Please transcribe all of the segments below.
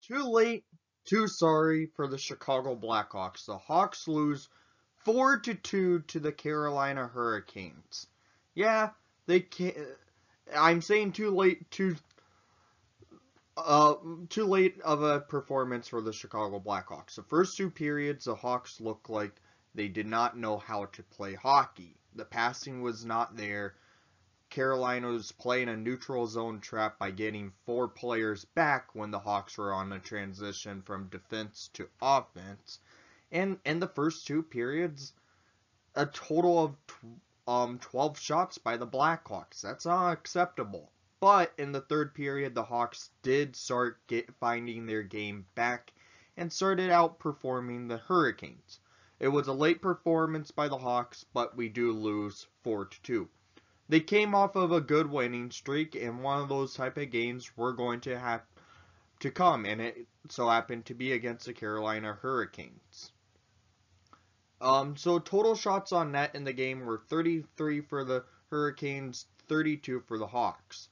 Too late, too sorry for the Chicago Blackhawks. The Hawks lose 4-2 to the Carolina Hurricanes. Yeah, they can't. I'm saying too late of a performance for the Chicago Blackhawks. The first two periods, the Hawks looked like they did not know how to play hockey. The passing was not there. Carolina was playing a neutral zone trap by getting 4 players back when the Hawks were on a transition from defense to offense. And in the first two periods, a total of 12 shots by the Blackhawks. That's not acceptable. But in the third period, the Hawks did start finding their game back and started outperforming the Hurricanes. It was a late performance by the Hawks, but we do lose 4-2. They came off of a good winning streak, and one of those type of games were going to have to come, and it so happened to be against the Carolina Hurricanes. So total shots on net in the game were 33 for the Hurricanes, 32 for the Hawks.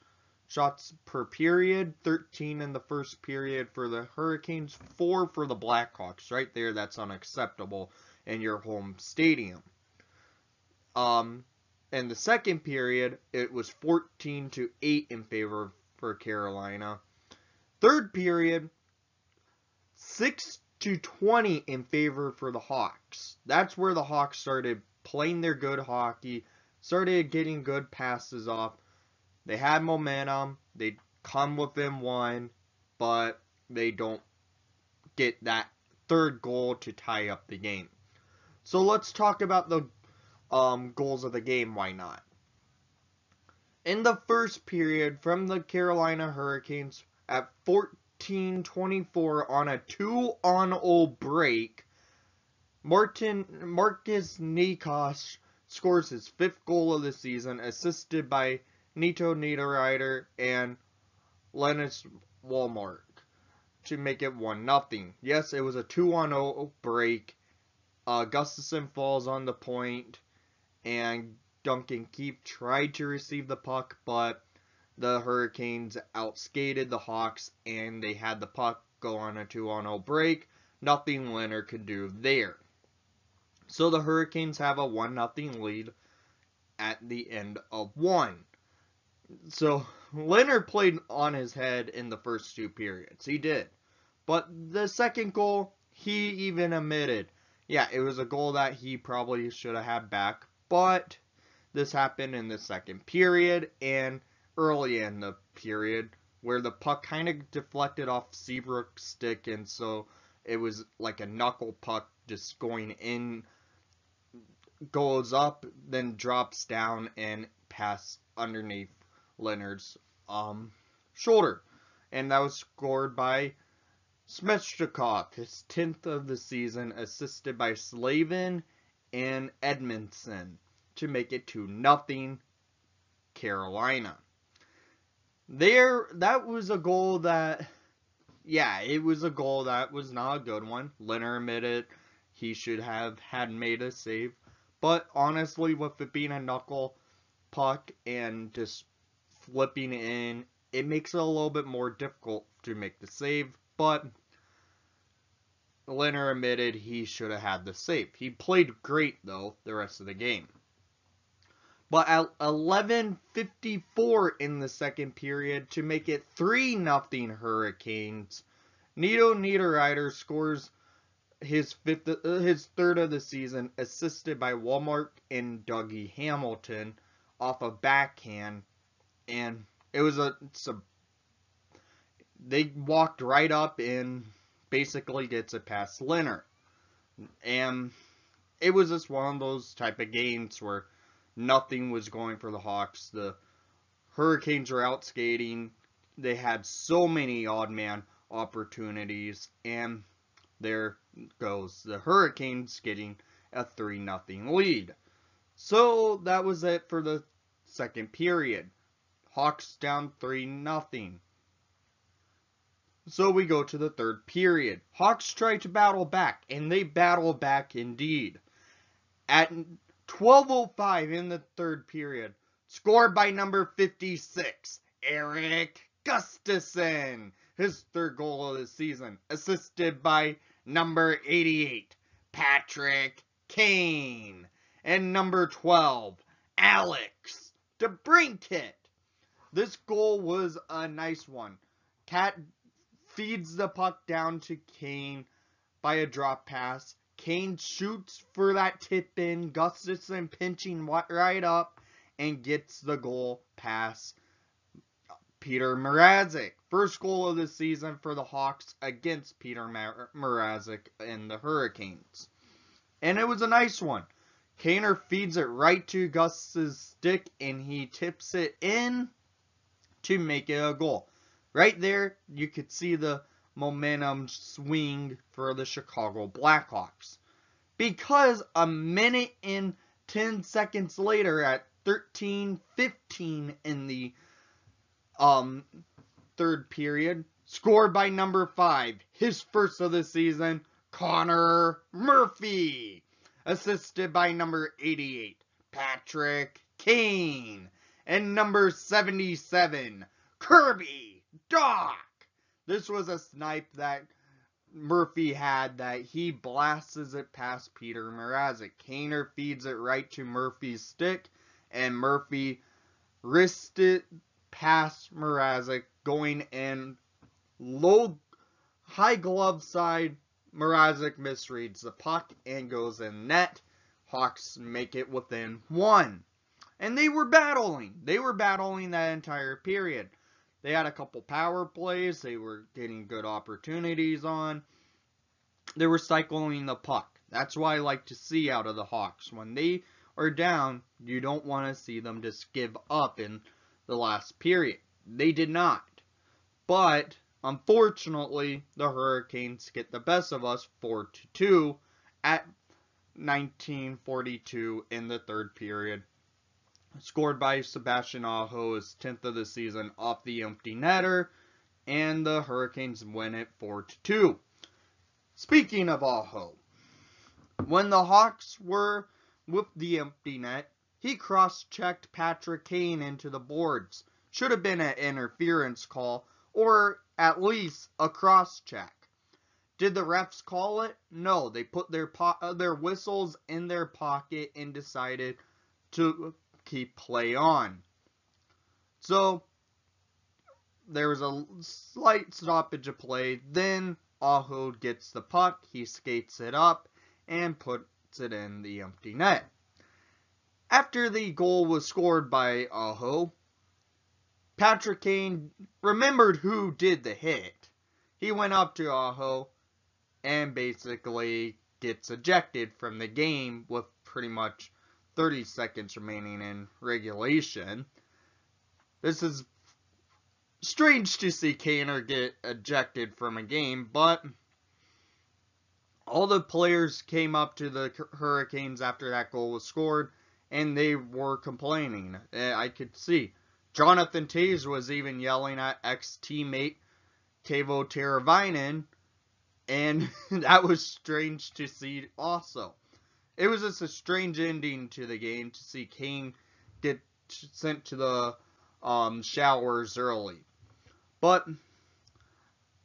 Shots per period, 13 in the first period for the Hurricanes, 4 for the Blackhawks. Right there, that's unacceptable in your home stadium. In the second period, it was 14-8 in favor for Carolina. Third period, 6-20 in favor for the Hawks. That's where the Hawks started playing their good hockey, started getting good passes off. They had momentum. They come within one, but they don't get that third goal to tie up the game. So let's talk about the goals of the game. Why not? In the first period, from the Carolina Hurricanes at 14-24 on a 2-on-0 break, Marcus Nikos scores his 5th goal of the season, assisted by Nito Niederreiter and Linus Walmark to make it 1-0. Yes, it was a 2-on-0 break. Gustafsson falls on the point, and Duncan Keith tried to receive the puck, but the Hurricanes outskated the Hawks, and they had the puck go on a 2-on-0 break. Nothing Leonard could do there. So the Hurricanes have a 1-0 lead at the end of 1. So Leonard played on his head in the first two periods. He did. But the second goal, he even admitted, yeah, it was a goal that he probably should have had back. But this happened in the second period and early in the period where the puck kind of deflected off Seabrook's stick, and so it was like a knuckle puck just going in, goes up, then drops down and past underneath Leonard's shoulder. And that was scored by Svechnikov, his 10th of the season, assisted by Slavin and Edmondson to make it 2-0 Carolina. That was a goal that, it was a goal that was not a good one. Leonard admitted he should have had made a save. But honestly, with it being a knuckle puck and just flipping in, it makes it a little bit more difficult to make the save. But Leonard admitted he should have had the save. He played great, though, the rest of the game. But at 11:54 in the second period, to make it 3-0 Hurricanes, Nito Niederreiter scores his 3rd of the season, assisted by Walmark and Dougie Hamilton off a backhand. And it was they walked right up and basically gets it past Leonard. And it was just one of those type of games where nothing was going for the Hawks. The Hurricanes were out skating. They had so many odd man opportunities, and there goes the Hurricanes getting a 3-0 lead. So that was it for the second period. Hawks down 3-0. So we go to the third period. Hawks try to battle back, and they battle back indeed. At 12:05 in the third period, scored by number 56, Erik Gustafsson. his third goal of the season, assisted by number 88, Patrick Kane, and number 12, Alex DeBrincat. This goal was a nice one. Cat feeds the puck down to Kane by a drop pass. Kane shoots for that tip in. Gustafson pinching right up and gets the goal past Peter Mrazek. First goal of the season for the Hawks against Peter Mrazek and the Hurricanes. And it was a nice one. Kaner feeds it right to Gus's stick and he tips it in to make it a goal. Right there, you could see the momentum swing for the Chicago Blackhawks. Because a minute and 10 seconds later at 13:15 in the third period, scored by number 5, his first of the season, Connor Murphy, assisted by number 88, Patrick Kane, and number 77, Kirby Dach. This was a snipe that Murphy had that he blasts it past Peter Mrazek. Kaner feeds it right to Murphy's stick, and Murphy wrists it past Mrazek, going in high glove side. Mrazek misreads the puck and goes in net. Hawks make it within 1. And they were battling. They were battling that entire period. They had a couple power plays. They were getting good opportunities on. They were cycling the puck. That's what I like to see out of the Hawks. When they are down, you don't want to see them just give up in the last period. They did not. But, unfortunately, the Hurricanes get the best of us 4-2 at 19:42 in the third period. Scored by Sebastian Aho, his 10th of the season, off the empty netter, and the Hurricanes win it 4-2. Speaking of Aho, when the Hawks were with the empty net, he cross-checked Patrick Kane into the boards. Should have been an interference call, or at least a cross-check. Did the refs call it? No, they put their whistles in their pocket and decided to keep play on. So, there was a slight stoppage of play. Then, Aho gets the puck, he skates it up, and puts it in the empty net. After the goal was scored by Aho, Patrick Kane remembered who did the hit. He went up to Aho and basically gets ejected from the game with pretty much 30 seconds remaining in regulation. This is strange to see Kaner get ejected from a game, but all the players came up to the Hurricanes after that goal was scored, and they were complaining. I could see. Jonathan Toews was even yelling at ex-teammate Teuvo Teravainen, and that was strange to see also. It was just a strange ending to the game to see Kane get sent to the showers early. But,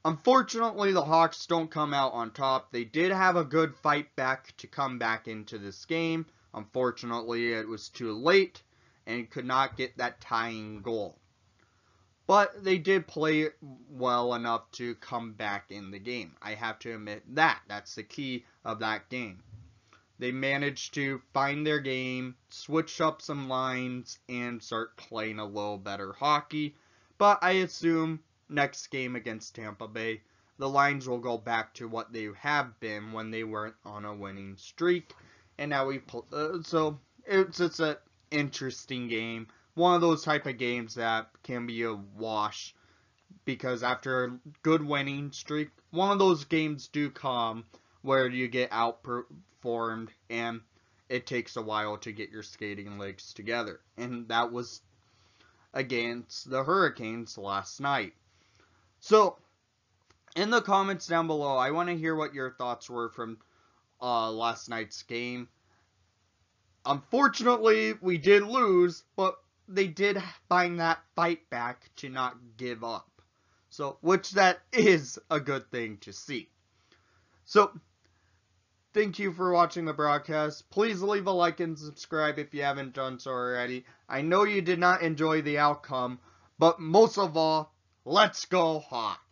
unfortunately, the Hawks don't come out on top. They did have a good fight back to come back into this game. Unfortunately, it was too late and could not get that tying goal. But they did play well enough to come back in the game. I have to admit that. That's the key of that game. They managed to find their game, switch up some lines, and start playing a little better hockey. But I assume next game against Tampa Bay, the lines will go back to what they have been when they weren't on a winning streak. And now so it's just an interesting game. One of those type of games that can be a wash, because after a good winning streak, one of those games do come where you get outperformed and it takes a while to get your skating legs together. And that was against the Hurricanes last night. So, in the comments down below, I want to hear what your thoughts were from last night's game. Unfortunately, we did lose, but they did find that fight back to not give up. So, which that is a good thing to see. So, thank you for watching the broadcast. Please leave a like and subscribe if you haven't done so already. I know you did not enjoy the outcome, but most of all, let's go Hawks!